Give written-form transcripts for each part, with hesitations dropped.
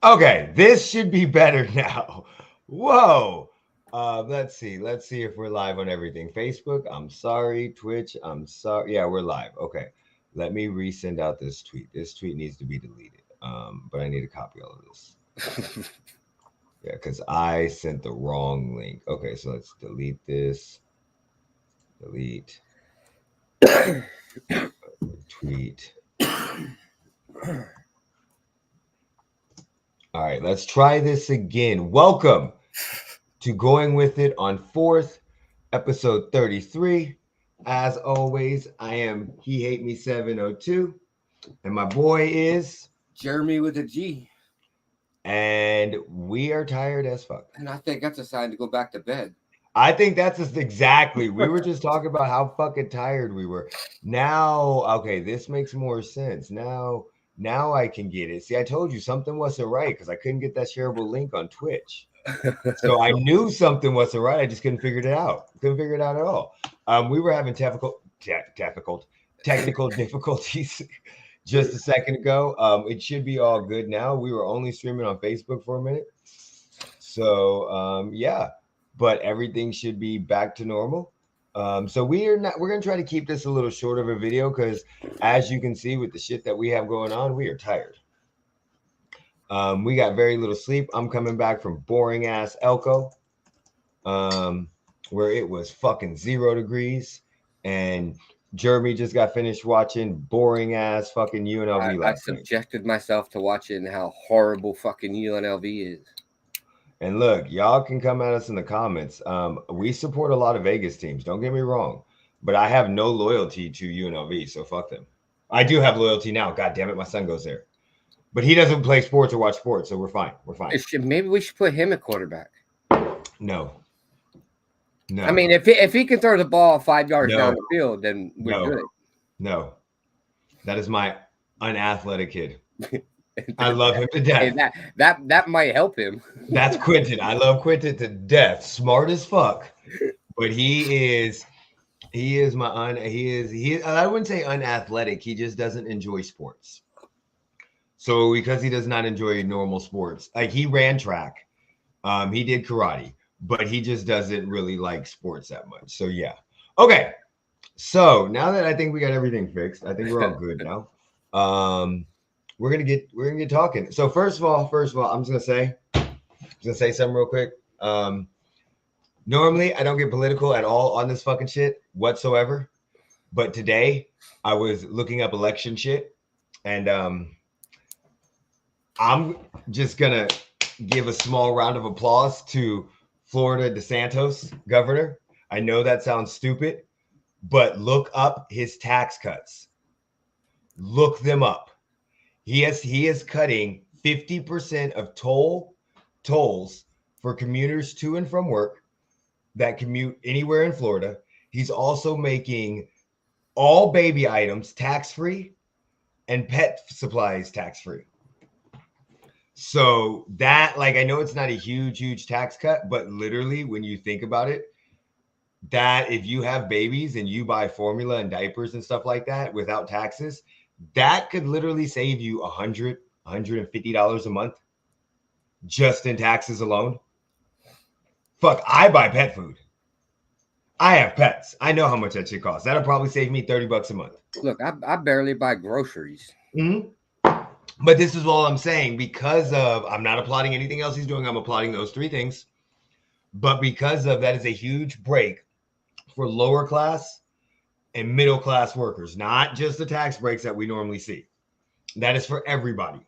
Okay, this should be better now. Whoa. Let's see. Let's see if we're live on everything. Facebook, I'm sorry. Twitch, I'm sorry. Yeah, we're live. Okay. Let me resend out this tweet. This tweet needs to be deleted. But I need to copy all of this. Yeah, because I sent the wrong link. Okay, so let's delete this. Delete tweet. All right, let's try this again. Welcome to Going With It on fourth, episode 33. As always, I am He Hate Me 702, and my boy is Jeremy with a G. And we are tired as fuck. And I think that's a sign to go back to bed. I think that's just exactly. We were just talking about how fucking tired we were. Now, okay, this makes more sense. Now I can get it. See, I told you something wasn't right because I couldn't get that shareable link on Twitch. So I knew something wasn't right. I just couldn't figure it out. Couldn't figure it out at all. We were having technical difficulties just a second ago. It should be all good now. We were only streaming on Facebook for a minute. So yeah, but everything should be back to normal. So we're gonna try to keep this a little short of a video because as you can see with the shit that we have going on, we are tired. We got very little sleep. I'm coming back from boring ass Elko, where it was fucking 0 degrees, and Jeremy just got finished watching boring ass fucking UNLV I last night. subjected myself to watching how horrible fucking UNLV is. And look, y'all can come at us in the comments. We support a lot of Vegas teams. Don't get me wrong, but I have no loyalty to UNLV, so fuck them. I do have loyalty now. God damn it, my son goes there. But he doesn't play sports or watch sports, so we're fine. We're fine. Maybe we should put him at quarterback. No. I mean, if he can throw the ball 5 yards down the field, then we're good. No. That is my unathletic kid. I love him to death. Hey, that might help him. That's Quentin. I love Quentin to death. Smart as fuck. But he is I wouldn't say unathletic. He just doesn't enjoy sports. So because he does not enjoy normal sports, like he ran track, he did karate, but he just doesn't really like sports that much. So yeah. Okay. So now that I think we got everything fixed, I think we're all good now. We're gonna get talking. So first of all, I'm just gonna say something real quick. Normally I don't get political at all on this fucking shit whatsoever, but today I was looking up election shit, and I'm just gonna give a small round of applause to Florida DeSantis, governor. I know that sounds stupid, but look up his tax cuts. Look them up. He is cutting 50% of tolls for commuters to and from work that commute anywhere in Florida. He's also making all baby items tax-free and pet supplies tax-free. So that, like, I know it's not a huge tax cut, but literally when you think about it, that if you have babies and you buy formula and diapers and stuff like that without taxes, that could literally save you $150 a month just in taxes alone. Fuck, I buy pet food. I have pets. I know how much that shit costs. That'll probably save me $30 a month. Look, I barely buy groceries. Mm-hmm. But this is all I'm saying because of, I'm not applauding anything else he's doing. I'm applauding those three things. But because of that is a huge break for lower class and middle class workers, not just the tax breaks that we normally see. That is for everybody.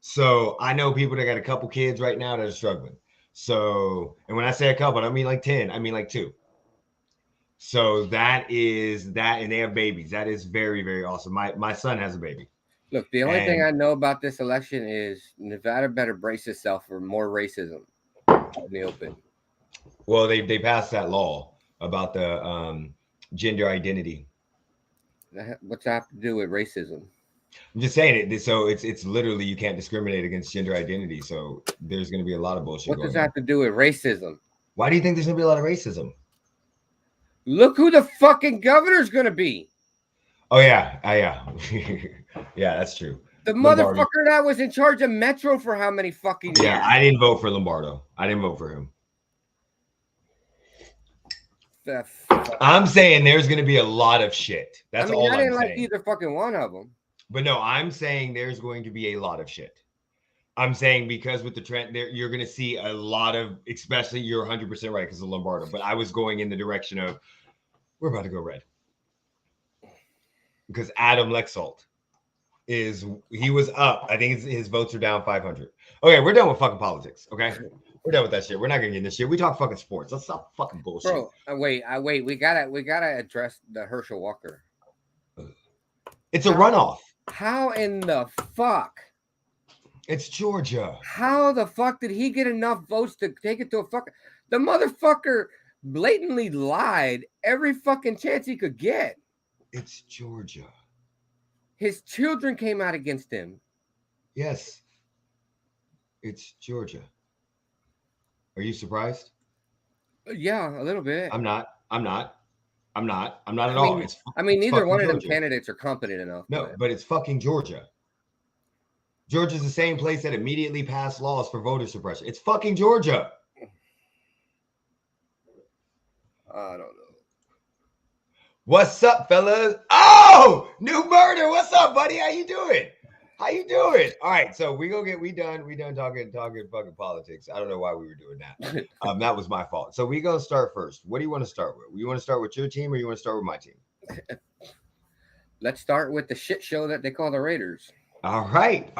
So I know people that got a couple kids right now that are struggling. So, and when I say a couple, I don't mean like 10, I mean like 2. So that is that, and they have babies. That is very, very awesome. My son has a baby. Look, the only thing I know about this election is Nevada better brace itself for more racism in the open. Well, they passed that law about the gender identity. What's that have to do with racism? I'm just saying it. So it's literally you can't discriminate against gender identity. So there's going to be a lot of bullshit. What does that have to do with racism? Why do you think there's going to be a lot of racism? Look who the fucking governor's going to be. Oh yeah, yeah, yeah. That's true. The Lombardi. motherfucker that was in charge of Metro for how many fucking years? Yeah, I didn't vote for Lombardo. I didn't vote for him. I'm saying there's going to be a lot of shit. That's all I didn't I'm like saying. either fucking one of them. But no, I'm saying there's going to be a lot of shit. I'm saying because with the trend there, you're going to see a lot of, especially you're 100% right because of Lombardo. But I was going in the direction of we're about to go red because Adam Lexalt he was up. I think his votes are down 500. Okay, we're done with fucking politics. Okay, we're done with that shit. We're not gonna get in this shit. We talk fucking sports. Let's stop fucking bullshit. Bro, wait. We gotta address the Herschel Walker. It's a runoff. How in the fuck? It's Georgia. How the fuck did he get enough votes to take it to a fuck? The motherfucker blatantly lied every fucking chance he could get. It's Georgia. His children came out against him. Yes. It's Georgia. Are you surprised? Yeah, a little bit. I'm not at all. Neither one of them candidates are competent enough. No, but it's fucking Georgia. Georgia's the same place that immediately passed laws for voter suppression. It's fucking Georgia. I don't know. What's up, fellas? Oh, New Murder. What's up, buddy? How you doing? All right, so we done talking fucking politics. I don't know why we were doing that. That was my fault. So we gonna start first. What do you want to start with? You want to start with your team or you want to start with my team? Let's start with the shit show that they call the Raiders. All right.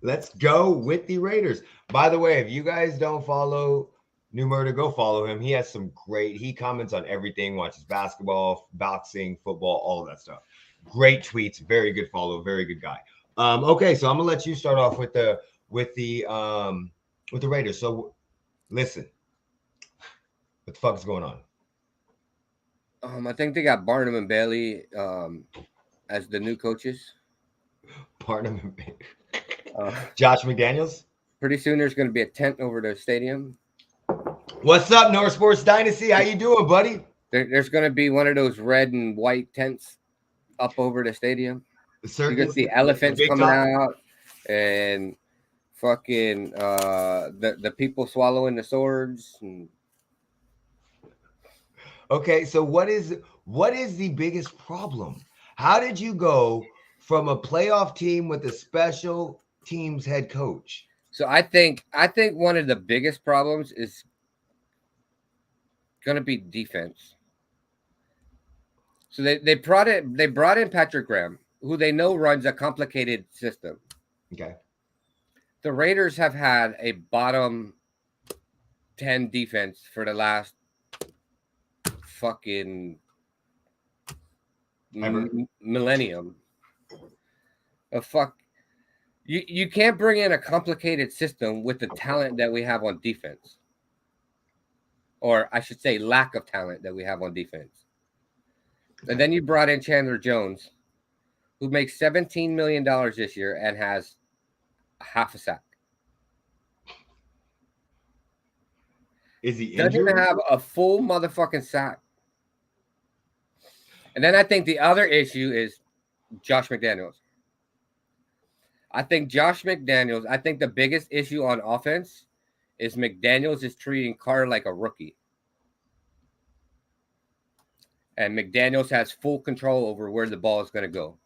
Let's go with the Raiders. By the way, if you guys don't follow New Murder, go follow him. He has he comments on everything, watches basketball, boxing, football, all of that stuff. Great tweets, very good follow, very good guy. Okay, so I'm gonna let you start off with the Raiders. So listen, what the fuck is going on? I think they got Barnum and Bailey as the new coaches. Barnum and Bailey. Josh McDaniels. Pretty soon there's going to be a tent over the stadium. What's up, North Sports Dynasty? How you doing, buddy? There's going to be one of those red and white tents up over the stadium. You can see elephants coming out and fucking the people swallowing the swords. Okay, so what is the biggest problem? How did you go from a playoff team with a special teams head coach? So I think one of the biggest problems is going to be defense. So they brought in Patrick Graham, who they know runs a complicated system. Okay. The Raiders have had a bottom 10 defense for the last fucking millennium. You can't bring in a complicated system with the talent that we have on defense. Or I should say lack of talent that we have on defense. And then you brought in Chandler Jones, who makes $17 million this year and has half a sack. Is he injured? Doesn't even have a full motherfucking sack. And then I think the other issue is Josh McDaniels. I think the biggest issue on offense is McDaniels is treating Carr like a rookie. And McDaniels has full control over where the ball is going to go.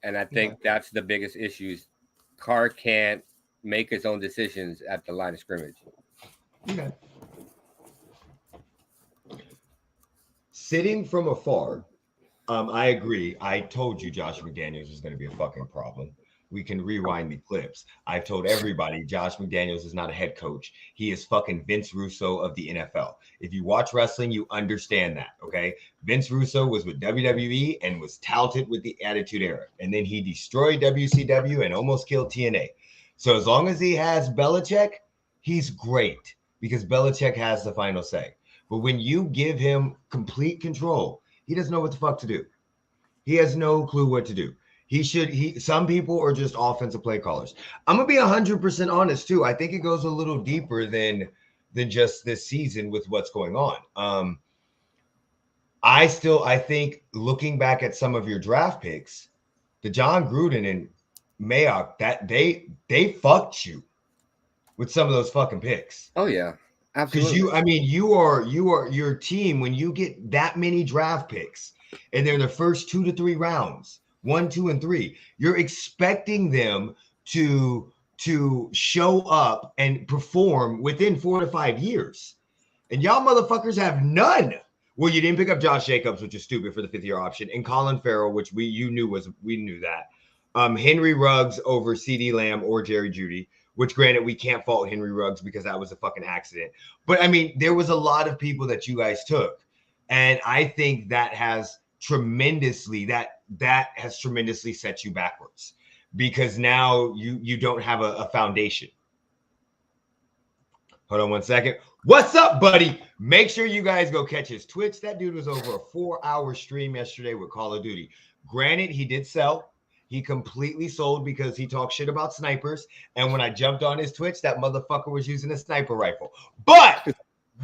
And I think that's the biggest issue. Carr can't make his own decisions at the line of scrimmage. Okay. Sitting from afar, I agree. I told you Josh McDaniels is going to be a fucking problem. We can rewind the clips. I've told everybody Josh McDaniels is not a head coach. He is fucking Vince Russo of the NFL. If you watch wrestling, you understand that, okay? Vince Russo was with WWE and was touted with the Attitude Era. And then he destroyed WCW and almost killed TNA. So as long as he has Belichick, he's great because Belichick has the final say. But when you give him complete control, he doesn't know what the fuck to do. He has no clue what to do. Some people are just offensive play callers. I'm going to be 100% honest too. I think it goes a little deeper than just this season with what's going on. I think looking back at some of your draft picks, the John Gruden and Mayock, that they fucked you with some of those fucking picks. Oh yeah, Because absolutely. you are your team when you get that many draft picks and they're in the first 2 to 3 rounds, 1, 2, and 3. You're expecting them to show up and perform within 4 to 5 years. And y'all motherfuckers have none. Well, you didn't pick up Josh Jacobs, which is stupid for the 5th-year option, and Colin Farrell, which we knew that. Henry Ruggs over CD Lamb or Jerry Jeudy, which granted we can't fault Henry Ruggs because that was a fucking accident. But I mean, there was a lot of people that you guys took. And I think that has tremendously set you backwards because now you don't have a foundation. Hold on one second. What's up, buddy? Make sure you guys go catch his Twitch. That dude was over a 4-hour stream yesterday with Call of Duty. Granted, he did sell. He completely sold because he talked shit about snipers. And when I jumped on his Twitch, that motherfucker was using a sniper rifle. But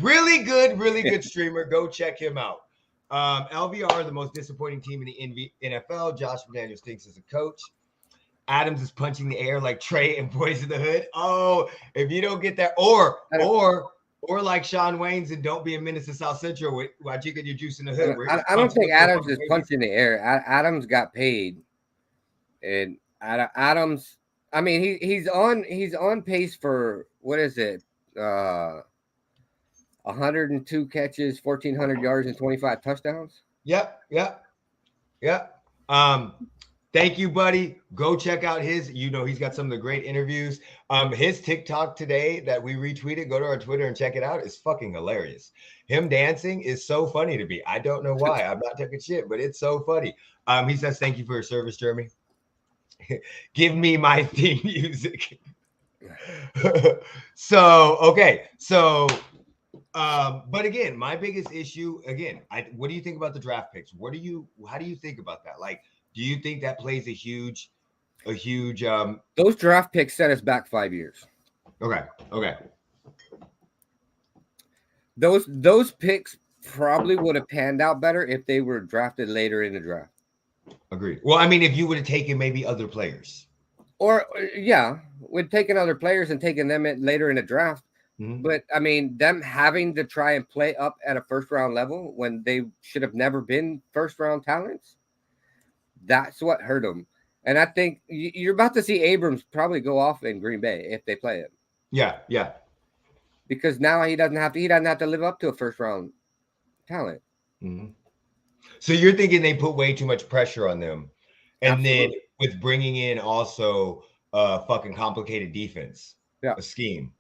really good streamer. Go check him out. LVR, the most disappointing team in the NFL. Josh McDaniels thinks as a coach. Adams is punching the air like Trey and Boys in the Hood. Oh, if you don't get that, or like Sean Wayne's and don't be a menace to South Central with Wajika your juice in the hood. I don't think Adams is punching the air. Adams got paid, and Adams. I mean, he's on pace for what is it? 102 catches, 1,400 yards, and 25 touchdowns. Yep. Thank you, buddy. Go check out his. He's got some of the great interviews. His TikTok today that we retweeted. Go to our Twitter and check it out. It's fucking hilarious. Him dancing is so funny to me. I don't know why. I'm not taking shit, but it's so funny. He says, "Thank you for your service, Jeremy. Give me my theme music." But again, my biggest issue. What do you think about the draft picks? How do you think about that? Like, do you think that plays a huge those draft picks set us back 5 years. Okay. Those picks probably would have panned out better if they were drafted later in the draft. Agreed. Well, I mean, if you would have taken maybe other players. Or we'd taken other players and taken them later in the draft. Mm-hmm. But I mean, them having to try and play up at a first round level when they should have never been first round talents. That's what hurt them. And I think you're about to see Abrams probably go off in Green Bay if they play him. Yeah. Because now he doesn't have to live up to a first round talent. Mm-hmm. So you're thinking they put way too much pressure on them. And Absolutely. Then with bringing in also a fucking complicated defense, a scheme.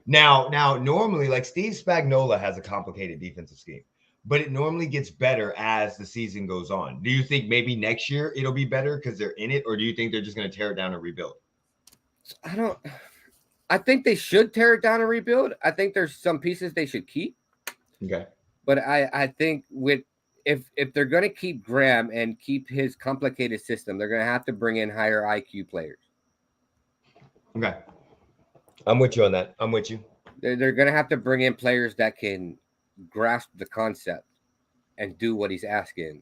Now, normally, like Steve Spagnuolo has a complicated defensive scheme. But it normally gets better as the season goes on. Do you think maybe next year it'll be better because they're in it, or do you think they're just going to tear it down and rebuild? I think they should tear it down and rebuild. I think there's some pieces they should keep. Okay. But I think if they're going to keep Graham and keep his complicated system, they're going to have to bring in higher IQ players. Okay. I'm with you on that. I'm with you. They're going to have to bring in players that can grasp the concept and do what he's asking.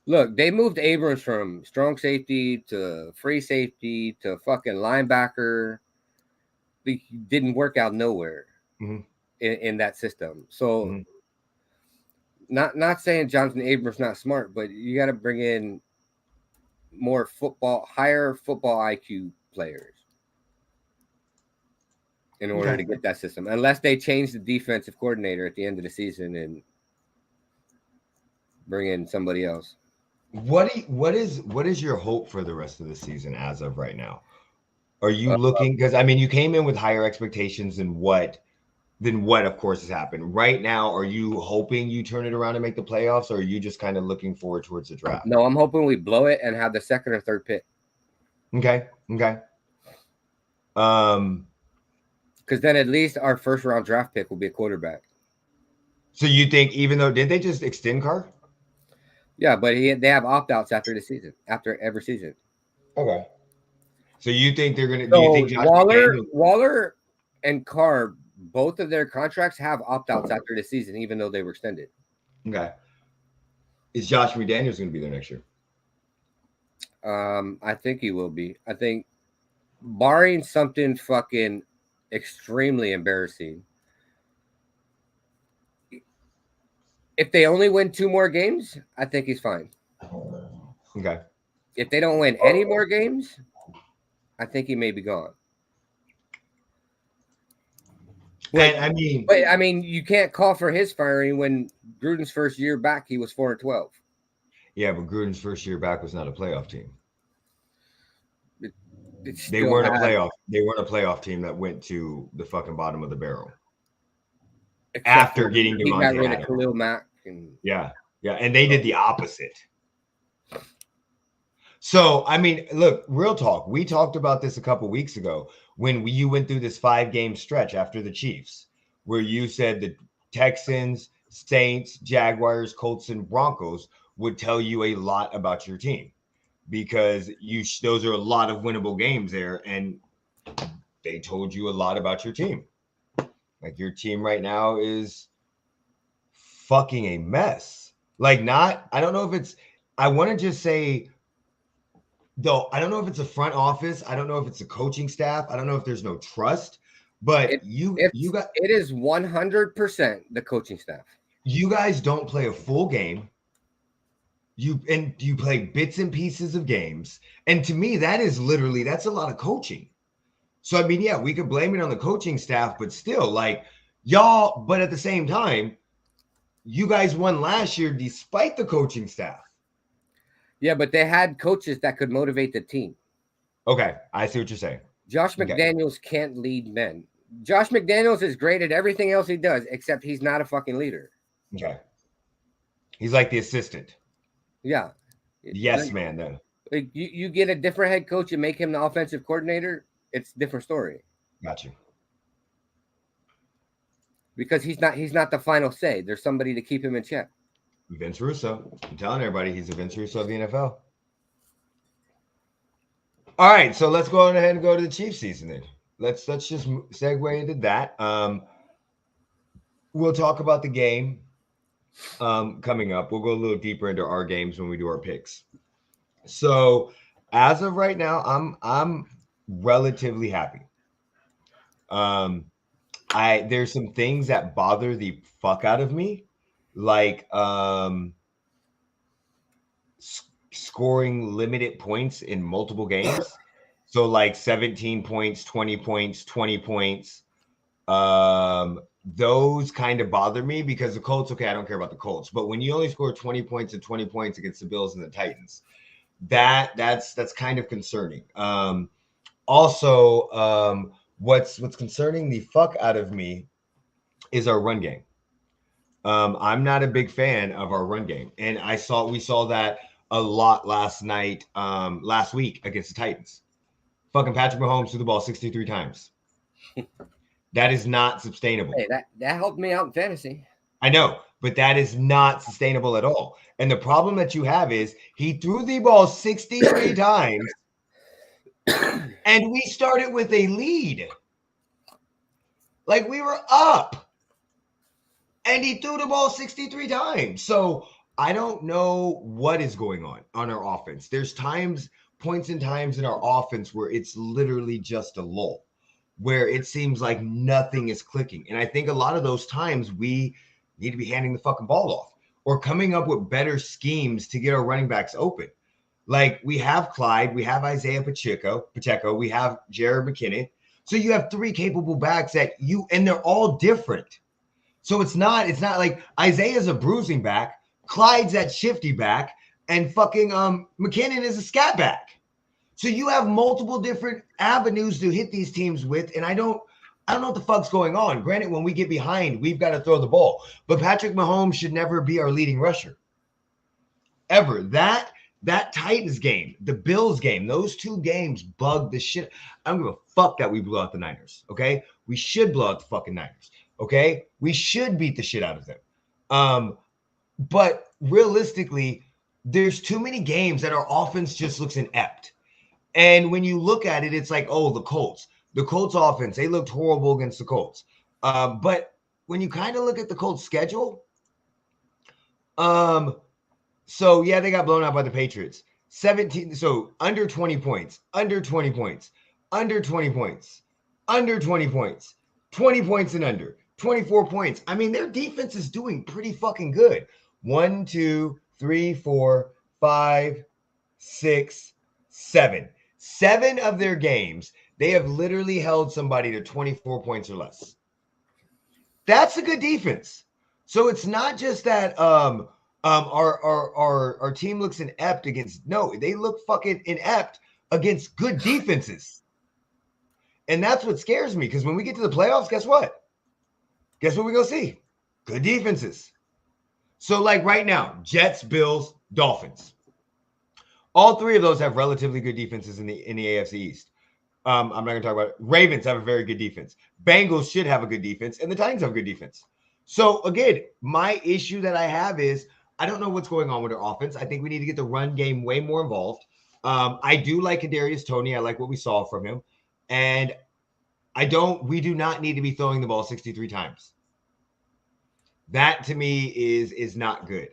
Look, they moved Abrams from strong safety to free safety to fucking linebacker. He didn't work out nowhere in that system. So not saying Jonathan Abrams not smart, but you got to bring in higher football IQ players in order to get that system, unless they change the defensive coordinator at the end of the season and bring in somebody else. What is your hope for the rest of the season as of right now? Are you looking, because I mean, you came in with higher expectations than what of course has happened right now? Are you hoping you turn it around and make the playoffs, or are you just kind of looking forward towards the draft? No, I'm hoping we blow it and have the second or third pick. Okay. Because then at least our first round draft pick will be a quarterback. So you think, even though, didn't they just extend Carr? Yeah, but they have opt-outs after every season. Okay. So you think they're going to... So you think Waller and Carr, both of their contracts have opt-outs after the season, even though they were extended. Okay. Is Josh McDaniels going to be there next year? I think he will be. I think, barring something fucking extremely embarrassing, if they only win 2 more games, I think he's fine. Okay. If they don't win any more games, I think he may be gone. But I mean, you can't call for his firing when Gruden's first year back, he was 4-12. Yeah, but Gruden's first year back was not a playoff team. They weren't a playoff. They weren't a playoff team that went to the fucking bottom of the barrel. After getting he got rid of Khalil Mack. Yeah, and they did the opposite. So, I mean, look, real talk. We talked about this a couple weeks ago when you went through this 5-game stretch after the Chiefs, where you said the Texans, Saints, Jaguars, Colts, and Broncos would tell you a lot about your team because those are a lot of winnable games there, and they told you a lot about your team. Like, your team right now is fucking a mess. Like, I don't know if it's, I want to just say, though, I don't know if it's a front office. I don't know if it's a coaching staff. I don't know if there's no trust, but it is 100% the coaching staff. You guys don't play a full game. You play bits and pieces of games. And to me, that's a lot of coaching. So, I mean, yeah, we could blame it on the coaching staff, but still, like, but at the same time, you guys won last year despite the coaching staff. Yeah, but they had coaches that could motivate the team. Okay, I see what you're saying. Josh McDaniels can't lead men. Josh McDaniels is great at everything else he does, except he's not a fucking leader. Okay. He's like the assistant. Yeah. Yes, man, though. Like you get a different head coach and make him the offensive coordinator, it's a different story. Got you. Because he's not the final say. There's somebody to keep him in check. Vince Russo. I'm telling everybody he's the Vince Russo of the NFL. All right, so let's go on ahead and go to the Chiefs season then. Let's just segue into that. We'll talk about the game coming up. We'll go a little deeper into our games when we do our picks. So as of right now, I'm relatively happy. There's some things that bother the fuck out of me, like scoring limited points in multiple games. So like 17 points, 20 points, 20 points. Those kind of bother me because the Colts, okay, I don't care about the Colts, but when you only score 20 points and 20 points against the Bills and the Titans, that's kind of concerning. Also, what's concerning the fuck out of me is our run game. I'm not a big fan of our run game, and we saw that a lot last week against the Titans. Fucking Patrick Mahomes threw the ball 63 times. That is not sustainable. Hey, that helped me out in fantasy. I know, but that is not sustainable at all. And the problem that you have is he threw the ball 63 times, and we started with a lead. Like, we were up, and he threw the ball 63 times. So I don't know what is going on our offense. There's points and times in our offense where it's literally just a lull, where it seems like nothing is clicking. And I think a lot of those times we need to be handing the fucking ball off or coming up with better schemes to get our running backs open. Like, we have Clyde, we have Isaiah Pacheco, we have Jared McKinnon. So you have 3 capable backs and they're all different. So it's not like Isaiah's a bruising back, Clyde's that shifty back, and fucking McKinnon is a scat back. So you have multiple different avenues to hit these teams with, and I don't know what the fuck's going on. Granted, when we get behind, we've got to throw the ball. But Patrick Mahomes should never be our leading rusher. Ever. That Titans game, the Bills game, those 2 games bugged the shit. I don't give a fuck that we blew out the Niners, okay? We should blow out the fucking Niners, okay? We should beat the shit out of them. But realistically, there's too many games that our offense just looks inept. And when you look at it, it's like, oh, the Colts offense, they looked horrible against the Colts. But when you kind of look at the Colts schedule, So yeah, they got blown out by the Patriots. 17, so under 20 points, under 20 points, under 20 points, under 20 points, 20 points and under, 24 points. I mean, their defense is doing pretty fucking good. 1, 2, 3, 4, 5, 6, 7. 7 of their games, they have literally held somebody to 24 points or less. That's a good defense. So it's not just that our team looks inept against, no, they look fucking inept against good defenses. And that's what scares me, because when we get to the playoffs, guess what? Guess what we're gonna see? Good defenses. So like right now, Jets, Bills, Dolphins. All three of those have relatively good defenses in the AFC East. I'm not going to talk about it. Ravens have a very good defense. Bengals should have a good defense, and the Titans have a good defense. So again, my issue that I have is I don't know what's going on with their offense. I think we need to get the run game way more involved. I do like Kadarius Toney. I like what we saw from him, and we do not need to be throwing the ball 63 times. That to me is not good.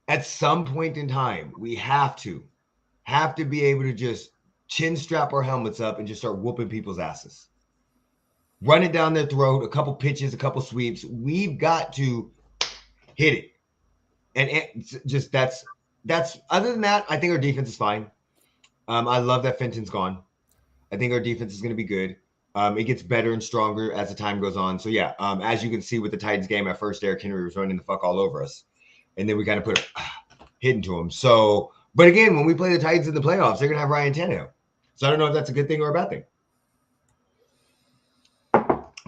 At some point in time, we have to be able to just chin strap our helmets up and just start whooping people's asses. Run it down their throat, a couple pitches, a couple sweeps. We've got to hit it. And just that's other than that, I think our defense is fine. I love that Fenton's gone. I think our defense is going to be good. It gets better and stronger as the time goes on. So yeah, as you can see with the Titans game, at first Derrick Henry was running the fuck all over us. And then we kind of put a hit into him. So, but again, when we play the Titans in the playoffs, they're going to have Ryan Tannehill. So I don't know if that's a good thing or a bad thing.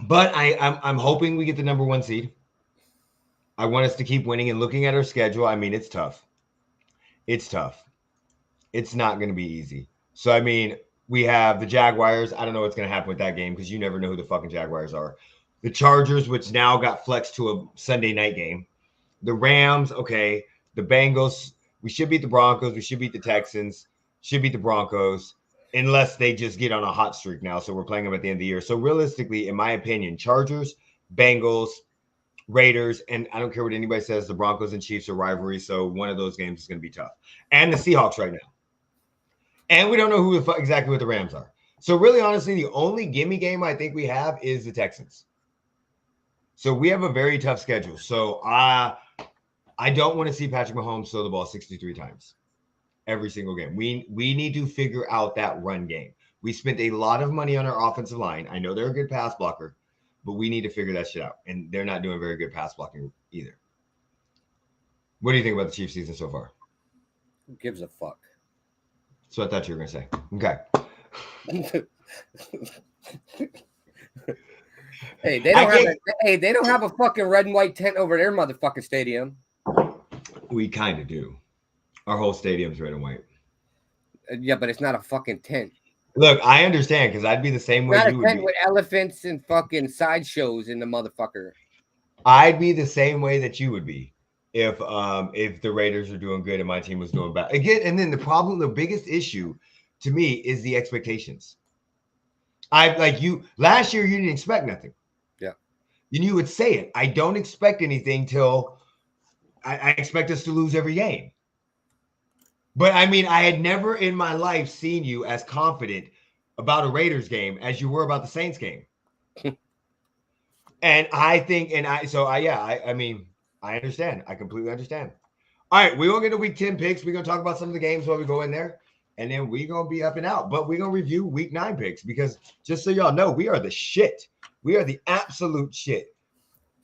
But I'm hoping we get the number 1 seed. I want us to keep winning, and looking at our schedule, I mean, it's tough. It's tough. It's not going to be easy. So, I mean, we have the Jaguars. I don't know what's going to happen with that game because you never know who the fucking Jaguars are. The Chargers, which now got flexed to a Sunday night game. The Rams, okay. The Bengals, we should beat the Broncos. We should beat the Texans. Should beat the Broncos, unless they just get on a hot streak now. So we're playing them at the end of the year. So realistically, in my opinion, Chargers, Bengals, Raiders, and I don't care what anybody says, the Broncos and Chiefs are rivalry. So one of those games is going to be tough. And the Seahawks right now. And we don't know who exactly what the Rams are. So really, honestly, the only gimme game I think we have is the Texans. So we have a very tough schedule. So I don't want to see Patrick Mahomes throw the ball 63 times every single game. We need to figure out that run game. We spent a lot of money on our offensive line. I know they're a good pass blocker, but we need to figure that shit out. And they're not doing very good pass blocking either. What do you think about the Chiefs season so far? Who gives a fuck? So I thought you were going to say. Okay. Hey, they don't have a fucking red and white tent over their motherfucking stadium. We kind of do. Our whole stadium's red and white. Yeah, but it's not a fucking tent. Look, I understand because I'd be the same way you would be. With elephants and fucking sideshows in the motherfucker. I'd be the same way that you would be if the Raiders are doing good and my team was doing bad. Again, and then the biggest issue to me is the expectations. Last year you didn't expect nothing. Yeah. And you would say it. I don't expect anything till I expect us to lose every game. But I mean, I had never in my life seen you as confident about a Raiders game as you were about the Saints game. And I think, I mean, I understand. I completely understand. All right, we're going to get to week 10 picks. We're going to talk about some of the games while we go in there. And then we're going to be up and out. But we're going to review week 9 picks because just so y'all know, we are the shit. We are the absolute shit.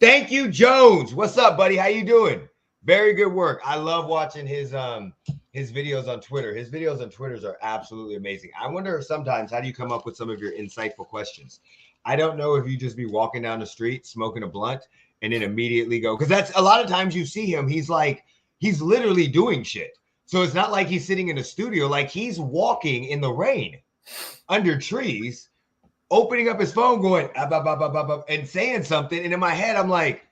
Thank you, Jones. What's up, buddy? How you doing? Very good work. I love watching his videos on Twitter. His videos on Twitter are absolutely amazing. I wonder sometimes, how do you come up with some of your insightful questions? I don't know if you just be walking down the street, smoking a blunt, and then immediately go, because that's a lot of times you see him. He's literally doing shit. So it's not like he's sitting in a studio, like he's walking in the rain under trees, opening up his phone, going, and saying something. And in my head, I'm like,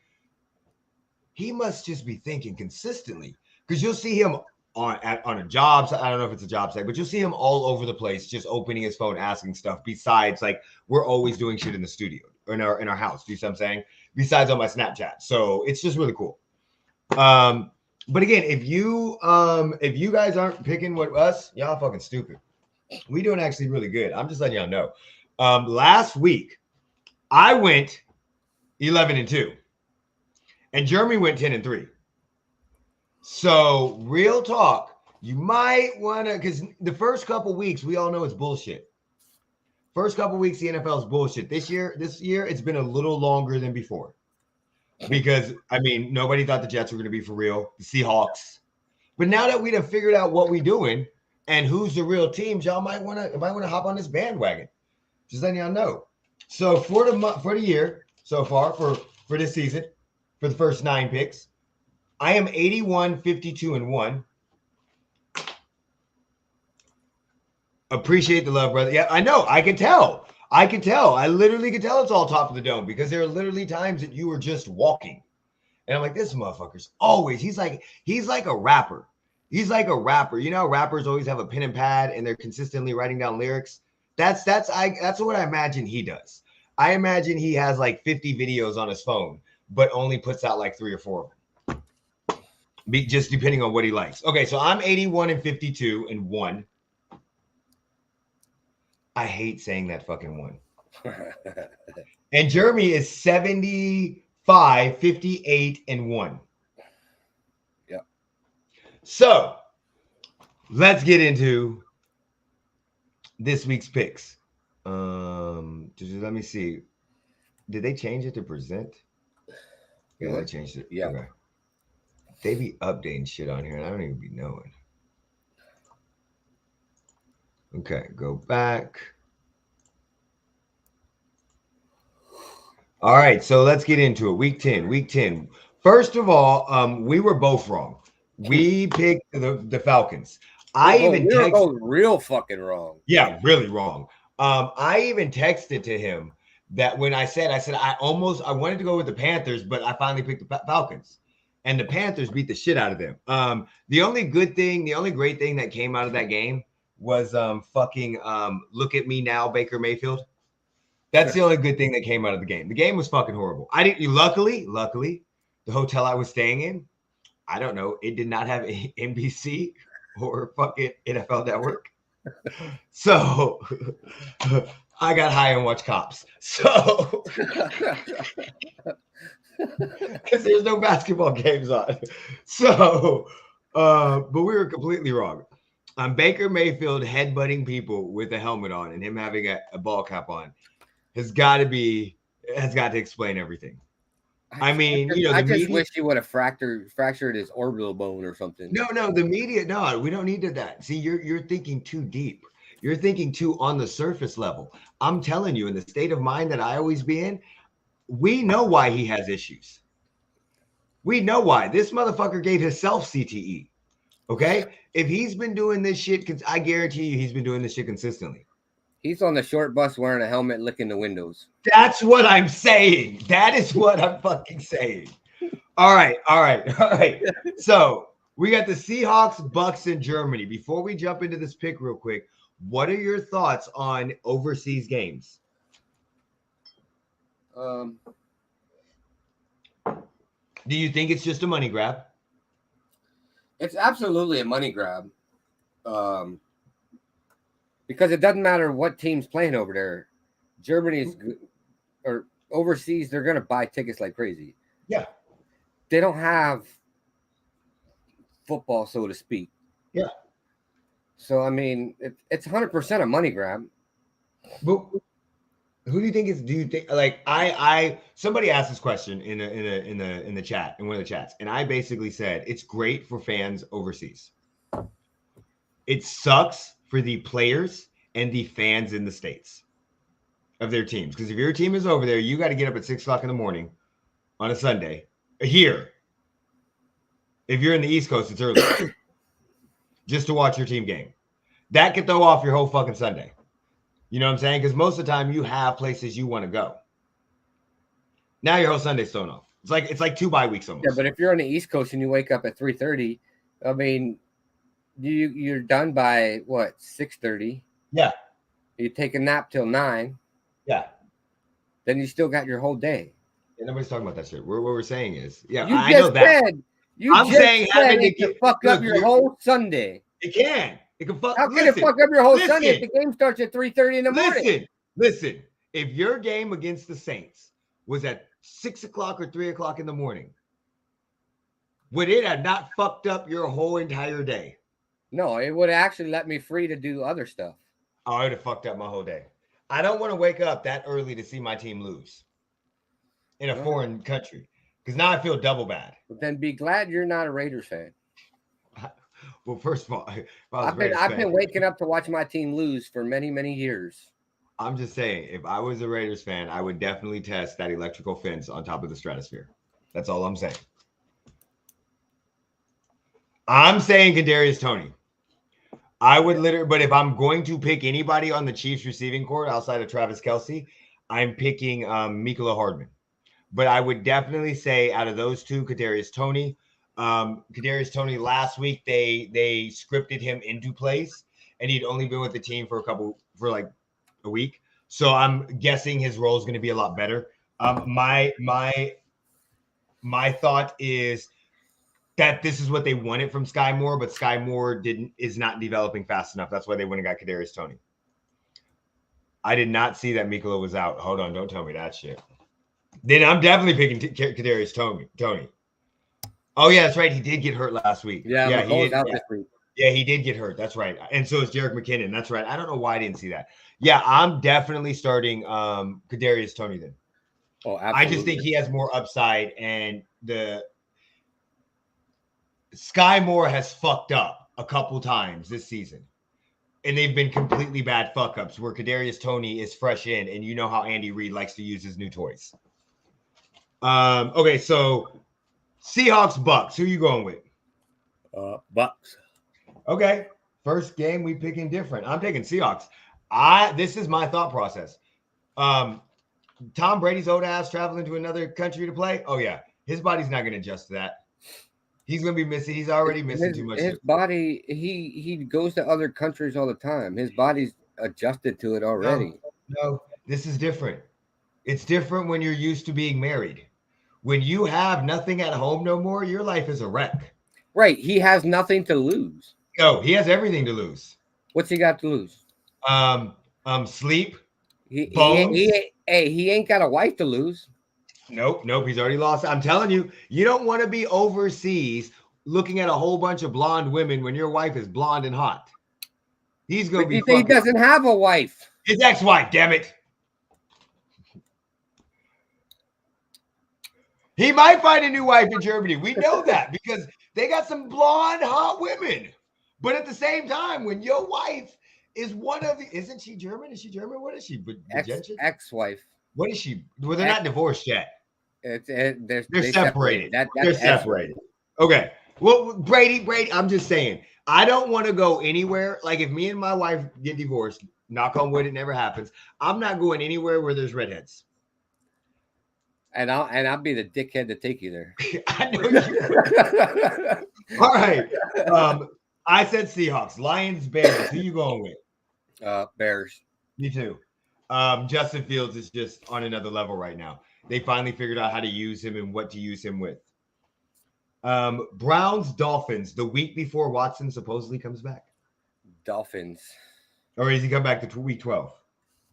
he must just be thinking consistently, because you'll see him on a job site. I don't know if it's a job site, but you'll see him all over the place, just opening his phone, asking stuff. Besides, like, we're always doing shit in the studio or in our house. Do you see what I'm saying? Besides on my Snapchat. So it's just really cool. But again, if you guys aren't picking with us, y'all fucking stupid. We doing actually really good. I'm just letting y'all know. Last week I went 11-2, and Jeremy went 10-3. So real talk, you might want to, because the first couple weeks we all know it's bullshit. First couple weeks the NFL is bullshit. This year it's been a little longer than before. Because I mean, nobody thought the Jets were going to be for real. The Seahawks, but now that we done figured out what we doing and who's the real teams, y'all might want to hop on this bandwagon. Just letting y'all know. So for the year so far for this season, for the first 9 picks, I am 81, 52, and 1. Appreciate the love, brother. Yeah, I know. I can tell. I literally can tell it's all top of the dome because there are literally times that you were just walking. And I'm like, this motherfucker's always, he's like a rapper. He's like a rapper. You know, rappers always have a pen and pad and they're consistently writing down lyrics. That's what I imagine he does. I imagine he has like 50 videos on his phone, but only puts out like 3 or 4 of them. Just depending on what he likes. Okay, so I'm 81 and 52 and 1. I hate saying that fucking 1. And Jeremy is 75, 58, and 1. Yeah. So let's get into this week's picks. Let me see. Did they change it to present? Yeah, they changed it. Yeah. Okay. They be updating shit on here, and I don't even be knowing. Okay, go back. All right, so let's get into it. Week 10. First of all, we were both wrong. We picked the Falcons. We were both real fucking wrong. Yeah, really wrong. I even texted to him that when I said I wanted to go with the Panthers, but I finally picked the Falcons. And the Panthers beat the shit out of them. The only great thing that came out of that game was look at me now, Baker Mayfield. That's the only good thing that came out of the game. The game was fucking horrible. Luckily, the hotel I was staying in, I don't know, it did not have NBC or fucking NFL Network. So I got high and watched Cops. So because there's no basketball games on. So but we were completely wrong. Baker Mayfield headbutting people with a helmet on and him having a ball cap on has got to explain everything. I mean, I just wish he would have fractured his orbital bone or something. No, the media, no, we don't need that. See, you're thinking too deep. You're thinking too on the surface level. I'm telling you, in the state of mind that I always be in, we know why he has issues. We know why. This motherfucker gave himself CTE. Okay? If he's been doing this shit, I guarantee you he's been doing this shit consistently. He's on the short bus wearing a helmet, licking the windows. That's what I'm saying. That is what I'm fucking saying. All right. So we got the Seahawks, Bucks, and Germany. Before we jump into this pick real quick, what are your thoughts on overseas games? Do you think it's just a money grab? It's absolutely a money grab. Because it doesn't matter what team's playing over there. Germany is good, or overseas, they're going to buy tickets like crazy. Yeah. They don't have football, so to speak. Yeah. So, I mean, it's 100% a money grab. But who do you think like somebody asked this question in the chat, in one of the chats, and I basically said it's great for fans overseas. It sucks for the players and the fans in the States of their teams. Because if your team is over there, you got to get up at 6 o'clock in the morning on a Sunday. Here, if you're in the East Coast, it's early. Just to watch your team game. That could throw off your whole fucking Sunday. You know what I'm saying? Because most of the time you have places you want to go. Now your whole Sunday's thrown off. It's like 2 bye weeks almost. Yeah, but if you're on the East Coast and you wake up at 3:30, I mean, you're done by what, 6:30? Yeah. You take a nap till 9. Yeah. Then you still got your whole day. Yeah, nobody's talking about that shit. What we're saying is, yeah, I know that. I'm saying having to get fuck up your whole Sunday. It can. It can fuck. How can it fuck up your whole Sunday if the game starts at 3:30 in the morning? Listen. If your game against the Saints was at 6 o'clock or 3 o'clock in the morning, would it have not fucked up your whole entire day? No, it would actually let me free to do other stuff. Oh, it would have fucked up my whole day. I don't want to wake up that early to see my team lose in a foreign country because now I feel double bad. But then be glad you're not a Raiders fan. Well, first of all, I've been waking up to watch my team lose for many, many years. I'm just saying, if I was a Raiders fan, I would definitely test that electrical fence on top of the stratosphere. That's all I'm saying. I'm saying Kadarius Toney. I would literally, but if I'm going to pick anybody on the Chiefs receiving corps outside of Travis Kelce, I'm picking Mecole Hardman. But I would definitely say out of those two, Kadarius Toney. Kadarius Toney last week they scripted him into plays, and he'd only been with the team for like a week. So I'm guessing his role is going to be a lot better. My thought is that this is what they wanted from Sky Moore, but Sky Moore is not developing fast enough. That's why they went and got Kadarius Toney. I did not see that Mecole was out. Hold on, don't tell me that shit. Then I'm definitely picking Kadarius Toney. Oh yeah, that's right. He did get hurt last week. Yeah, he out this week. Yeah, he did get hurt. That's right. And so is Jerick McKinnon. That's right. I don't know why I didn't see that. Yeah, I'm definitely starting Kadarius Toney then. Oh, absolutely. I just think he has more upside, and the Sky Moore has fucked up a couple times this season. And they've been completely bad fuck-ups where Kadarius Toney is fresh in, and you know how Andy Reid likes to use his new toys. Okay, so Seahawks, Bucks. Who you going with? Bucks. Okay. First game we picking different. I'm taking Seahawks. This is my thought process. Tom Brady's old ass traveling to another country to play. Oh yeah. His body's not going to adjust to that. He's going to be missing. He's already missing too much. His body, he goes to other countries all the time. His body's adjusted to it already. No, this is different. It's different when you're used to being married. When you have nothing at home no more, your life is a wreck. Right. He has nothing to lose. No, he has everything to lose. What's he got to lose? Sleep. He ain't got a wife to lose. Nope. He's already lost. I'm telling you, you don't want to be overseas looking at a whole bunch of blonde women when your wife is blonde and hot. He's going to be. He doesn't have a wife. His ex-wife, damn it. He might find a new wife in Germany. We know that because they got some blonde, hot women. But at the same time, when your wife is isn't she German? Is she German? What is she? Ex-wife. What is she? Well, they're not divorced yet. They're separated. They're separated. Okay. Well, Brady, I'm just saying, I don't want to go anywhere. Like if me and my wife get divorced, knock on wood, it never happens. I'm not going anywhere where there's redheads. And I'll be the dickhead to take you there. I know you. All right. I said Seahawks, Lions, Bears. Who you going with? Bears. Me too. Justin Fields is just on another level right now. They finally figured out how to use him and what to use him with. Browns, Dolphins, the week before Watson supposedly comes back. Dolphins. Or does he come back to week 12?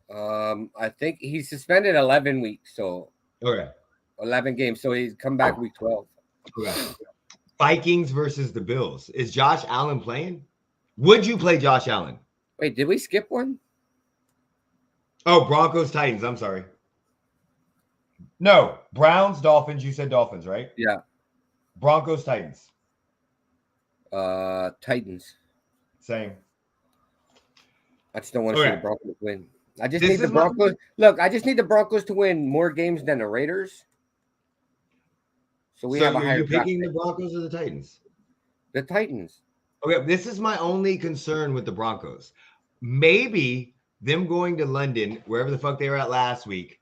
I think he's suspended 11 weeks, so okay. 11 games, so he's come back week 12. Okay. Vikings versus the Bills. Is Josh Allen playing? Would you play Josh Allen? Wait, did we skip one? Oh, Broncos, Titans. I'm sorry. No, Browns, Dolphins. You said Dolphins, right? Yeah. Broncos, Titans. Titans. Same. I just don't want to see the Broncos win. I just need the Broncos. Look, I just need the Broncos to win more games than the Raiders. So have a higher. You're picking the Broncos or the Titans? The Titans. Okay, this is my only concern with the Broncos. Maybe them going to London, wherever the fuck they were at last week,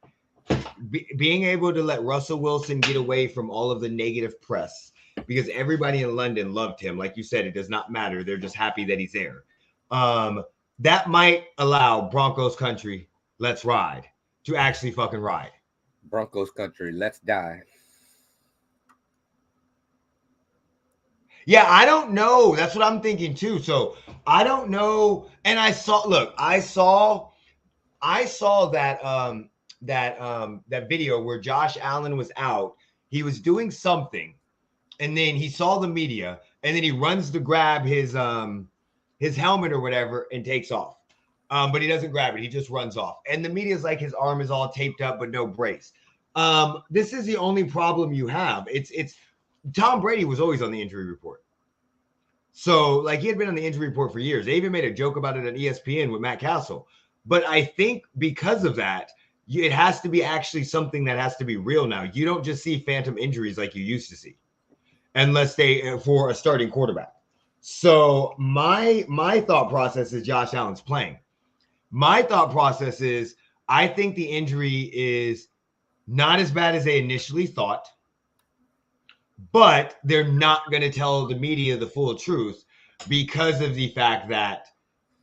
being able to let Russell Wilson get away from all of the negative press because everybody in London loved him. Like you said, it does not matter. They're just happy that he's there. That might allow Broncos country, let's ride, to actually fucking ride. Broncos country, let's die. Yeah, I don't know. That's what I'm thinking too. So I don't know. And I saw that video where Josh Allen was out. He was doing something, and then he saw the media, and then he runs to grab his helmet or whatever and takes off. But he doesn't grab it. He just runs off. And the media's like his arm is all taped up but no brace. This is the only problem you have. It's Tom Brady was always on the injury report. So, like, he had been on the injury report for years. They even made a joke about it on ESPN with Matt Castle. But I think because of that, it has to be actually something that has to be real now. You don't just see phantom injuries like you used to see, unless they for a starting quarterback. So my thought process is Josh Allen's playing. My thought process is I think the injury is not as bad as they initially thought, but they're not going to tell the media the full truth because of the fact that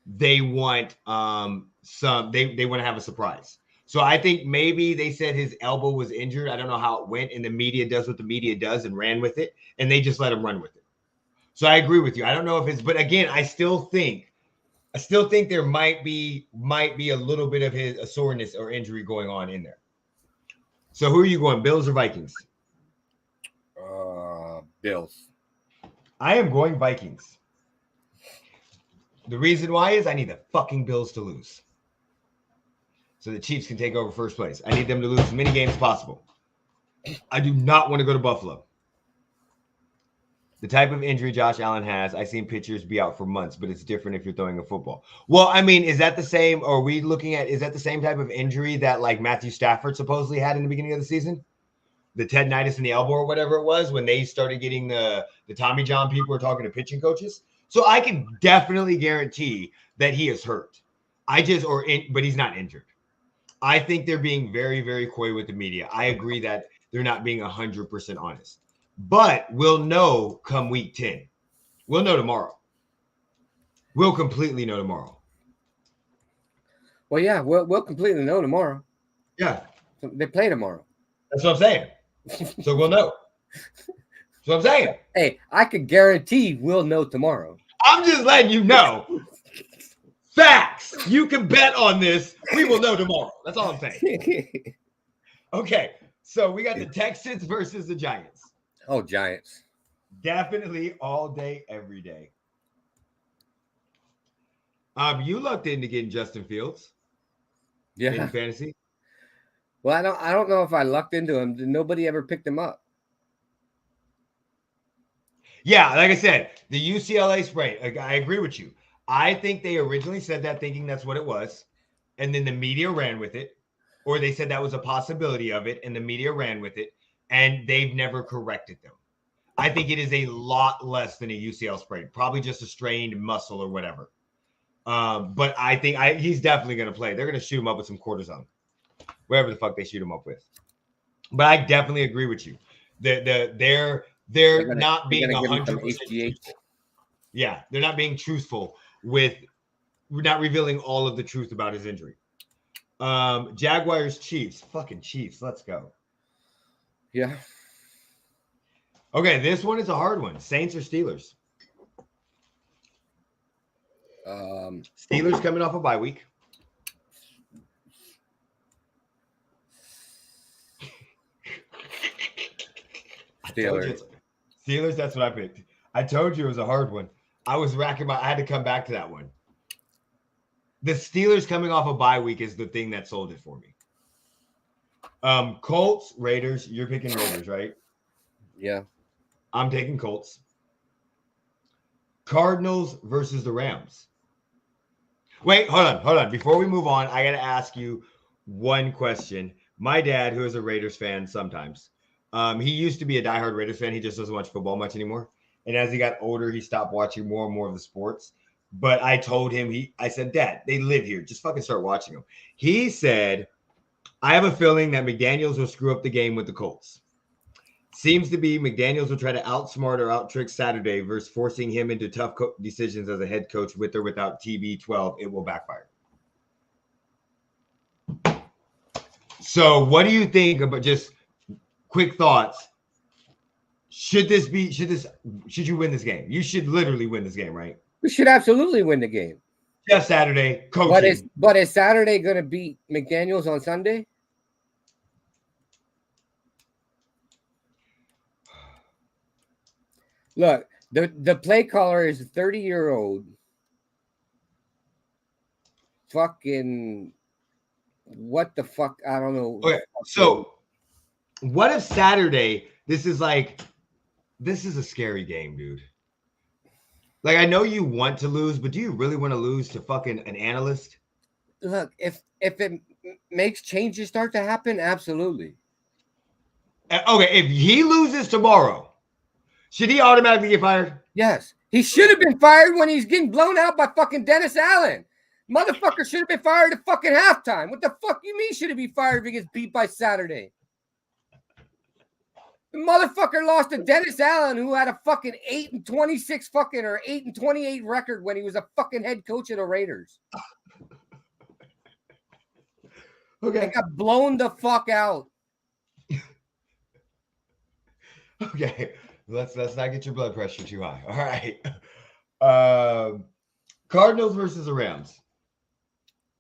they want they want to have a surprise. So I think maybe they said his elbow was injured. I don't know how it went, and the media does what the media does and ran with it, and they just let him run with it. So I agree with you. I don't know if it's, but again, I still think there might be a little bit of a soreness or injury going on in there. So who are you going, Bills or Vikings? Bills. I am going Vikings. The reason why is I need the fucking Bills to lose, so the Chiefs can take over first place. I need them to lose as many games as possible. I do not want to go to Buffalo. The type of injury Josh Allen has, I've seen pitchers be out for months, but it's different if you're throwing a football. Well, I mean, is that the same? Or are we looking at, is that the same type of injury that like Matthew Stafford supposedly had in the beginning of the season? The tendinitis in the elbow or whatever it was when they started getting the Tommy John people were talking to pitching coaches. So I can definitely guarantee that he is hurt. But he's not injured. I think they're being very, very coy with the media. I agree that they're not being 100% honest. But we'll know come week 10. We'll know tomorrow. We'll completely know tomorrow. Well, yeah, we'll completely know tomorrow. Yeah. They play tomorrow. That's what I'm saying. So we'll know. That's what I'm saying. Hey, I could guarantee we'll know tomorrow. I'm just letting you know. Facts. You can bet on this. We will know tomorrow. That's all I'm saying. Okay. So we got the Texans versus the Giants. Oh, Giants. Definitely all day, every day. You looked into getting Justin Fields. Yeah. In fantasy. Well, I don't know if I lucked into him. Nobody ever picked him up. Yeah, like I said, the UCLA sprain. I agree with you. I think they originally said that thinking that's what it was, and then the media ran with it, or they said that was a possibility of it, and the media ran with it, and they've never corrected them. I think it is a lot less than a UCL sprain, probably just a strained muscle or whatever. But I think he's definitely going to play. They're going to shoot him up with some cortisone, wherever the fuck they shoot him up with. But I definitely agree with you. They're not being 100% truthful. Yeah, they're not being truthful with not revealing all of the truth about his injury. Jaguars, Chiefs. Fucking Chiefs. Let's go. Yeah. Okay, this one is a hard one. Saints or Steelers? Steelers coming off a bye week. Steelers, that's what I picked. I told you it was a hard one. I was racking I had to come back to that one. The Steelers coming off a bye week is the thing that sold it for me. Colts, Raiders. You're picking Raiders, right? Yeah. I'm taking Colts. Cardinals versus the Rams. Wait, hold on. Before we move on, I got to ask you one question. My dad, who is a Raiders fan sometimes, he used to be a diehard Raiders fan. He just doesn't watch football much anymore. And as he got older, he stopped watching more and more of the sports. But I told him, I said, Dad, they live here. Just fucking start watching them. He said, I have a feeling that McDaniels will screw up the game with the Colts. Seems to be McDaniels will try to outsmart or out-trick Saturday versus forcing him into tough decisions as a head coach with or without TB12. It will backfire. So what do you think about, just quick thoughts? Should you win this game? You should literally win this game, right? We should absolutely win the game. Jeff Saturday, coaching. But is Saturday going to beat McDaniels on Sunday? Look, the play caller is a 30-year-old fucking what the fuck? I don't know. Okay, so what if Saturday this is a scary game, dude? Like, I know you want to lose, but do you really want to lose to fucking an analyst? Look, if it makes changes start to happen, absolutely. Okay, if he loses tomorrow, should he automatically get fired? Yes. He should have been fired when he's getting blown out by fucking Dennis Allen. Motherfucker should have been fired at fucking halftime. What the fuck you mean should he be fired if he gets beat by Saturday? The motherfucker lost to Dennis Allen, who had a fucking 8-26 fucking or 8-28 record when he was a fucking head coach of the Raiders. Okay. They got blown the fuck out. Okay. Let's not get your blood pressure too high. All right. Cardinals versus the Rams.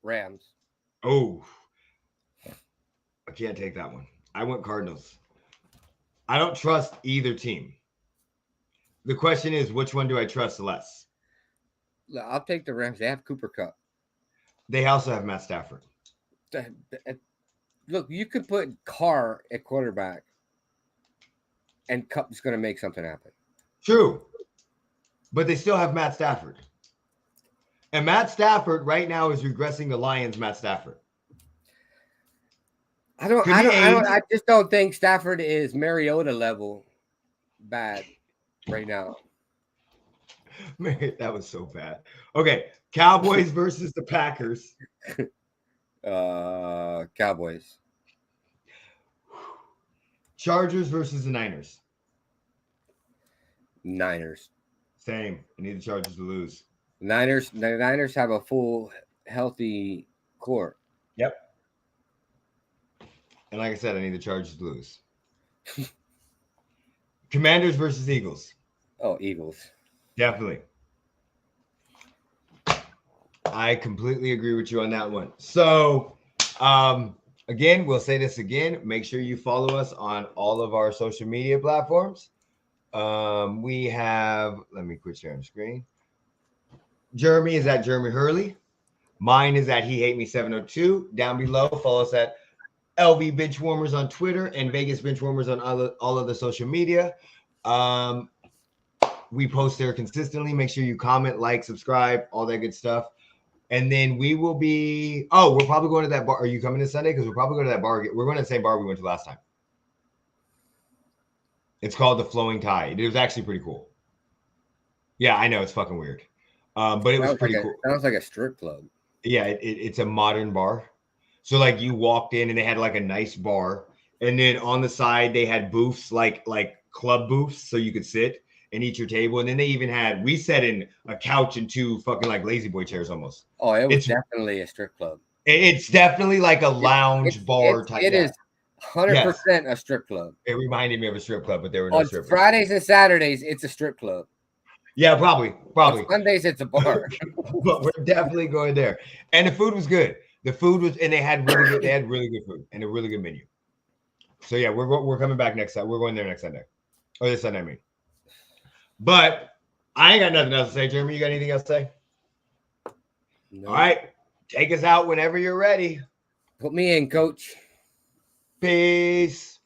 Rams. Oh. I can't take that one. I went Cardinals. I don't trust either team. The question is, which one do I trust less? I'll take the Rams. They have Cooper Kupp. They also have Matt Stafford. Look, you could put Carr at quarterback, and Kupp's going to make something happen. True. But they still have Matt Stafford. And Matt Stafford right now is regressing the Lions' Matt Stafford. I just don't think Stafford is Mariota level bad right now. Man, that was so bad. Okay, Cowboys versus the Packers. Cowboys. Chargers versus the Niners. Niners. Same. I need the Chargers to lose. The Niners have a full, healthy core. Yep. And like I said, I need the Chargers to lose. Commanders versus Eagles. Oh, Eagles. Definitely. I completely agree with you on that one. So, again, we'll say this again. Make sure you follow us on all of our social media platforms. We have, let me quit sharing the screen. Jeremy is at Jeremy Hurley. Mine is at He Hate Me 702. Down below, follow us at LV Benchwarmers on Twitter and Vegas Benchwarmers on all of the social media. We post there consistently. Make sure you comment, like, subscribe, all that good stuff. And then we will be, we're probably going to that bar. Are you coming this Sunday? Because we're probably going to that bar. We're going to the same bar we went to last time. It's called the Flowing Tide. It was actually pretty cool. Yeah, I know. It's fucking weird. But it was pretty cool. Sounds like a strip club. Yeah, it's a modern bar. So like you walked in and they had like a nice bar. And then on the side, they had booths, like club booths, so you could sit and eat your table. And then they even had, we sat in a couch and two fucking like lazy boy chairs almost. Oh, it's definitely a strip club. It's definitely like a lounge bar type. It is 100% a strip club. It reminded me of a strip club, but there were no strip clubs. Fridays and Saturdays, it's a strip club. Yeah, probably. On Sundays, it's a bar. But we're definitely going there. And the food was good. The food was, and they had really good food and a really good menu. So yeah, we're coming back next time. We're going there next Sunday. Or this Sunday, I mean. But I ain't got nothing else to say, Jeremy. You got anything else to say? No. All right. Take us out whenever you're ready. Put me in, coach. Peace.